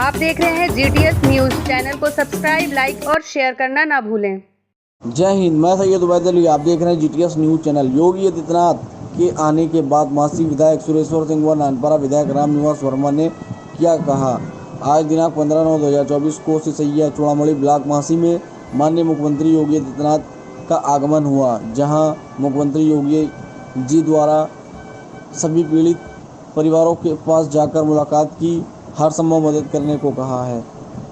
आप देख रहे हैं GTS न्यूज। चैनल को सब्सक्राइब, लाइक और शेयर करना ना भूलें। जय हिंद। मैं सैयद उबैद अली, आप देख रहे हैं GTS news channel. Yogi Adityanath के आने के बाद मासी विधायक सुरेश्वर सिंह व नानपारा विधायक रामनिवास वर्मा ने क्या कहा। आज दिनांक 15/9/2024 को सिसैया चूड़ामणि ब्लॉक मासी में माननीय मुख्यमंत्री योगी आदित्यनाथ का आगमन हुआ, जहां मुख्यमंत्री योगी जी द्वारा सभी पीड़ित परिवारों के पास जाकर मुलाकात की, हर संभव मदद करने को कहा है।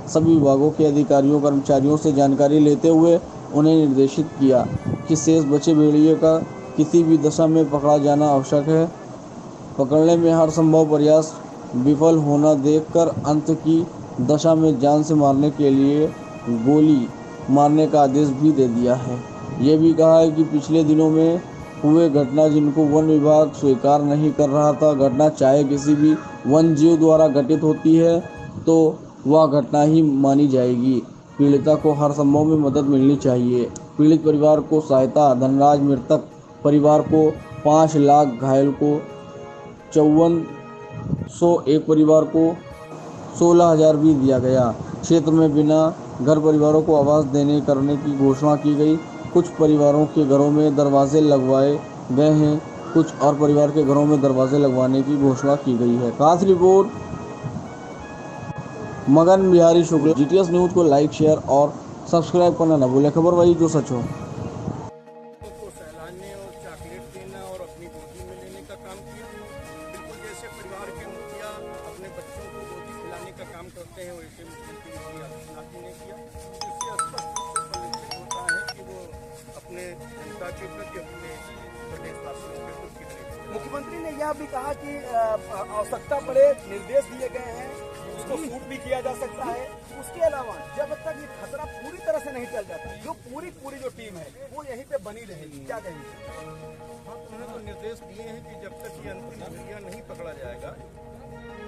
सभी विभागों के अधिकारियों कर्मचारियों से जानकारी लेते हुए उन्हें निर्देशित किया कि शेष बचे भेड़िए का किसी भी दशा में पकड़ा जाना आवश्यक है। पकड़ने में हर संभव प्रयास विफल होना देखकर अंत की दशा में जान से मारने के लिए गोली मारने का आदेश भी दे दिया है। ये भी कहा है कि पिछले दिनों में हुए घटना जिनको वन विभाग स्वीकार नहीं कर रहा था, घटना चाहे किसी भी वन जीव द्वारा घटित होती है तो वह घटना ही मानी जाएगी। पीड़िता को हर संभव में मदद मिलनी चाहिए। पीड़ित परिवार को सहायता धनराशि, मृतक परिवार को 5 लाख, घायल को 5400, एक परिवार को 16,000 भी दिया गया। क्षेत्र में बिना घर परिवारों को आवास देने करने की घोषणा की गई। कुछ परिवारों के घरों में दरवाजे लगवाए गए हैं, कुछ और परिवार के घरों में दरवाजे लगवाने की घोषणा की गई है। खास रिपोर्ट मगन बिहारी शुक्ल। GTS न्यूज को लाइक, शेयर और सब्सक्राइब करना न भूलें। खबर वही जो सच हो। को सहलाने और चॉकलेट देना और अपनी गोदी में लेने का काम किया। बिल्कुल जैसे परिवार के मुखिया अपने बच्चों को गोदी खिलाने का काम करते हैं, वैसे मुख्यमंत्री योगी आदित्यनाथ जी ने किया। इससे स्पष्ट रूप से परिलक्षित होता है कि वो अपने जनता के प्रति, अपने प्रदेशवासियों के प्रति कितने। मुख्यमंत्री ने यह भी कहा कि आवश्यकता पड़े निर्देश दिए गए हैं, उसको शूट भी किया जा सकता है। उसके अलावा जब तक ये खतरा पूरी तरह से नहीं टल जाता, जो पूरी जो टीम है वो यहीं पे बनी रहेगी। क्या कहेंगे? हाँ, उन्होंने तो निर्देश दिए हैं कि जब तक ये अंतिम भेड़िया नहीं पकड़ा जाएगा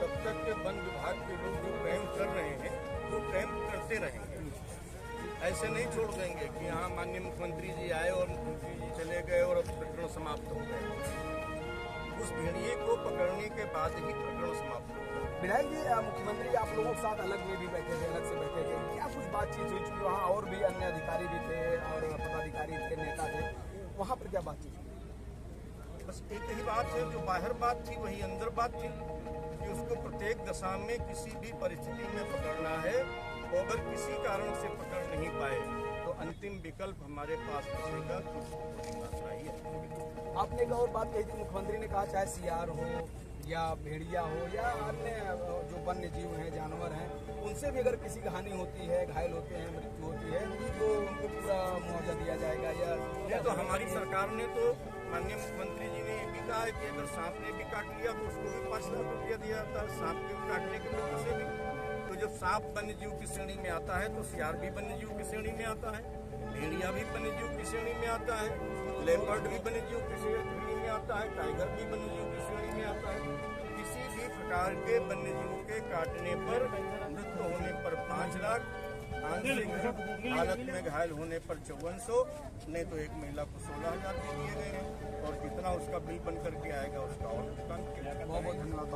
तब तक के वन विभाग के लोग जो कैंप कर रहे हैं वो कैंप करते रहेंगे। ऐसे नहीं छोड़ देंगे कि हाँ माननीय मुख्यमंत्री जी आए और मुख्यमंत्री जी चले गए और अब प्रकरण समाप्त हो गए। उस भेड़िए को पकड़ने के बाद ही प्रकरण समाप्त हो गए। विधायक जी, मुख्यमंत्री आप लोगों के साथ अलग में भी बैठे थे, अलग से बैठे थे, क्या कुछ बातचीत हुई? चूंकि वहाँ और भी अन्य अधिकारी भी थे और पदाधिकारी थे, नेता थे, वहाँ पर क्या बातचीत हुई? बस एक ही बात है, जो बाहर बात थी वही अंदर बात थी कि उसको प्रत्येक दशा में किसी भी परिस्थिति में पकड़ना है और अगर किसी कारण से पकड़ नहीं पाए तो अंतिम विकल्प हमारे पास बचेगा तो उसको मात्रा ही है। आपने एक और बात कही थी, मुख्यमंत्री ने कहा चाहे सियार हो या भेड़िया हो या अन्य जो वन्य जीव हैं, जानवर हैं, उनसे भी अगर किसी की हानि होती है, घायल होते हैं, मृत्यु होती है तो उनको पूरा मुआवजा दिया जाएगा। या ये तो हमारी सरकार ने तो माननीय मुख्यमंत्री जी ने भी कहा है कि अगर सांप ने भी काट लिया तो उसको भी 5 लाख रुपया दिया जाता है, सांप के काटने के मृत्यु से भी। तो जब सांप वन्य जीव की श्रेणी में आता है तो सियार भी वन्य जीव की श्रेणी में आता है, भेड़िया भी वन्य जीव की श्रेणी में आता है, लेपर्ड भी वन्य जीव की श्रेणी में आता है, टाइगर भी वन्य जीव की श्रेणी में आता है। किसी भी प्रकार के वन्य जीव के काटने पर, मृत्यु होने पर 5 लाख, आंशिक हालत में घायल होने पर 5400, नहीं तो एक महिला को 16,000 दिए गए हैं और जितना उसका बिल बन करके आएगा उसका और भुगतान किया जाएगा। बहुत बहुत धन्यवाद।